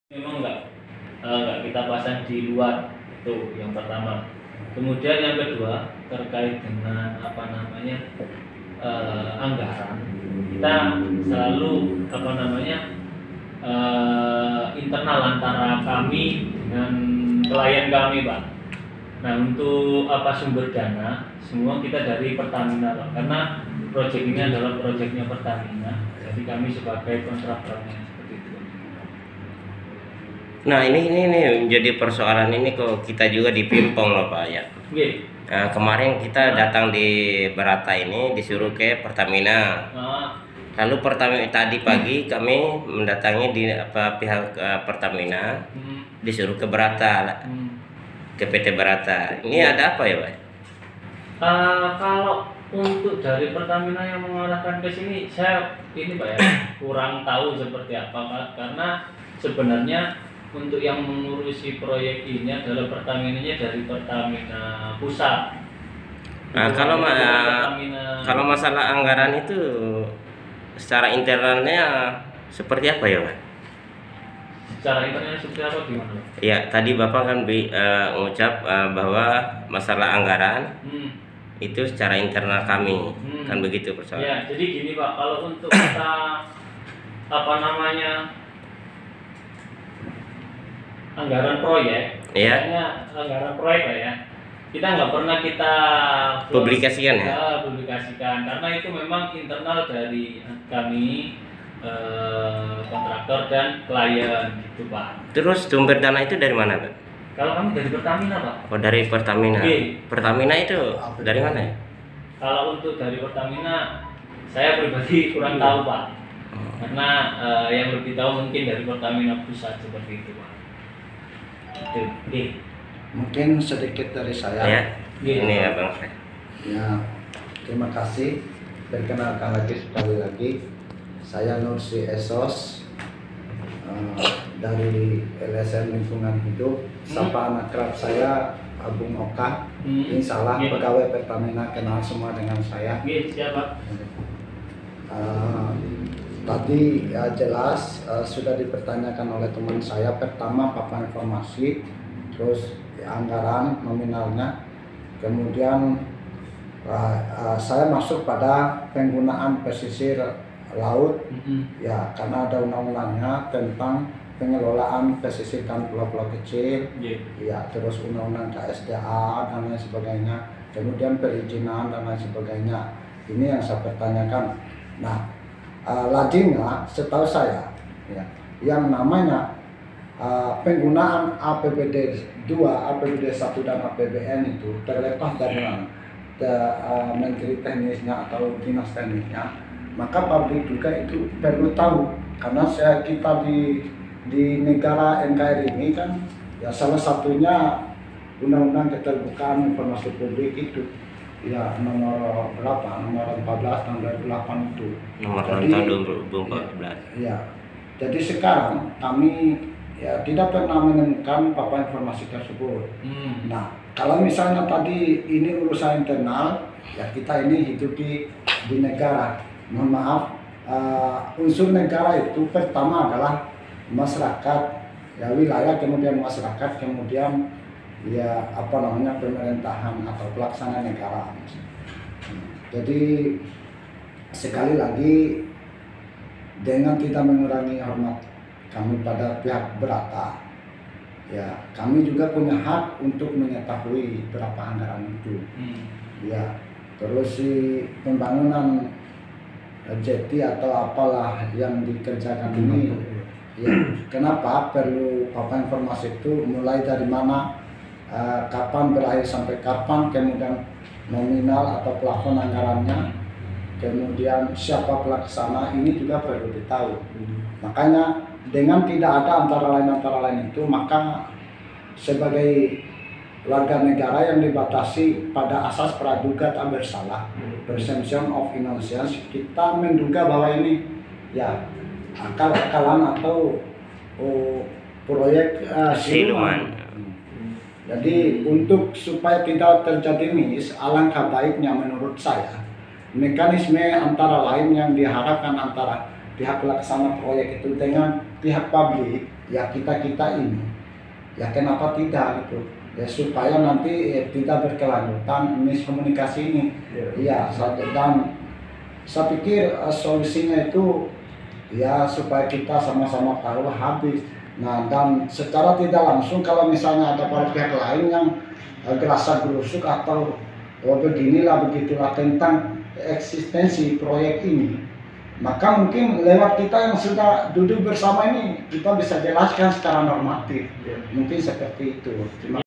Memang nggak kita pasang di luar, itu yang pertama. Kemudian yang kedua terkait dengan anggaran, kita selalu internal antara kami dengan klien kami, Pak. Nah, untuk sumber dana semua kita dari Pertamina, Pak, karena proyek ini adalah proyeknya Pertamina, jadi kami sebagai kontraktornya. Nah ini menjadi persoalan ini kok kita juga dipimpong loh Pak ya. Nah, kemarin kita datang di Berata ini disuruh ke Pertamina. Lalu Pertamina tadi pagi kami mendatangi di pihak Pertamina disuruh ke Berata, ke PT Berata. Ini ada apa ya Pak? Kalau untuk dari Pertamina yang mengarahkan ke sini, saya Pak ya kurang tahu seperti apa Pak, karena sebenarnya untuk yang mengurusi proyek ini adalah Pertaminanya dari Pertamina Pusat. Nah, kalau masalah anggaran itu secara internalnya seperti apa ya Pak? Secara internalnya seperti apa gimana? Ya tadi Bapak kan mengucap bahwa masalah anggaran itu secara internal kami kan begitu persoalan. Ya, jadi gini Pak, kalau untuk kita anggaran proyek, anggaran proyek lah ya, kita nggak pernah kita publikasikan publikasikan karena itu memang internal dari kami, kontraktor dan klien gitu Pak. Terus sumber dana itu dari mana Pak? Kalau kami dari Pertamina Pak. Oh dari Pertamina. Pertamina itu dari mana ya? Kalau untuk dari Pertamina saya pribadi kurang tahu Pak, karena yang lebih tahu mungkin dari Pertamina Pusat seperti itu Pak. Mungkin sedikit dari saya. Ya. Ini ya Bang. Ya, terima kasih. Perkenalkan sekali lagi, saya Nursi Esos dari LSM Lingkungan Hidup. Sapa anak kerap saya Bung Oka. Insya Allah pegawai Pertamina kenal semua dengan saya. Siapa? Tadi ya jelas sudah dipertanyakan oleh teman saya. Pertama papan informasi, terus anggaran nominalnya, kemudian saya masuk pada penggunaan pesisir laut ya, karena ada undang-undangnya tentang pengelolaan pesisir dan pulau-pulau kecil ya, terus undang-undang KSDA dan lain sebagainya, kemudian perizinan dan lain sebagainya. Ini yang saya pertanyakan. Nah, lazimnya setahu saya ya, yang namanya penggunaan APBD 2, APBD 1 dan APBN itu terlepas dari menteri teknisnya atau dinas teknisnya, maka publik juga itu perlu tahu, karena kita di negara NKRI ini kan ya salah satunya Undang-Undang Keterbukaan Informasi Publik itu ya nomor berapa? Nomor 14 tahun 2008 itu. Nomor tahun 2014. Ya. Jadi sekarang kami ya tidak pernah menemukan papan informasi tersebut. Nah, kalau misalnya tadi ini urusan internal, ya kita ini hidup di negara. Mohon maaf, unsur negara itu pertama adalah masyarakat, ya wilayah, kemudian masyarakat, kemudian ya pemerintahan atau pelaksana negara. Jadi sekali lagi, dengan tidak mengurangi hormat kami pada pihak Berata, ya kami juga punya hak untuk mengetahui berapa anggaran itu. Ya, terus si pembangunan jeti atau apalah yang dikerjakan ini, ya kenapa perlu papan informasi itu, mulai dari mana, kapan berakhir sampai kapan, kemudian nominal atau plafon anggarannya, kemudian siapa pelaksana, ini juga perlu ditahu. Makanya dengan tidak ada antara lain itu, maka sebagai warga negara yang dibatasi pada asas praduga tak bersalah, presumption of innocence, kita menduga bahwa ini ya akal-akalan atau proyek siluman. Jadi untuk supaya tidak terjadi miss, alangkah baiknya menurut saya mekanisme antara lain yang diharapkan antara pihak pelaksana proyek itu dengan pihak publik, ya kita ini, ya kenapa tidak gitu, ya supaya nanti tidak berkelanjutan miskomunikasi ini. Ya, dan saya pikir solusinya itu ya supaya kita sama-sama tahu habis. Nah, dan secara tidak langsung kalau misalnya ada para pihak lain yang gerasa gerusuk atau beginilah begitulah tentang eksistensi proyek ini, maka mungkin lewat kita yang sudah duduk bersama ini kita bisa jelaskan secara normatif. Mungkin seperti itu.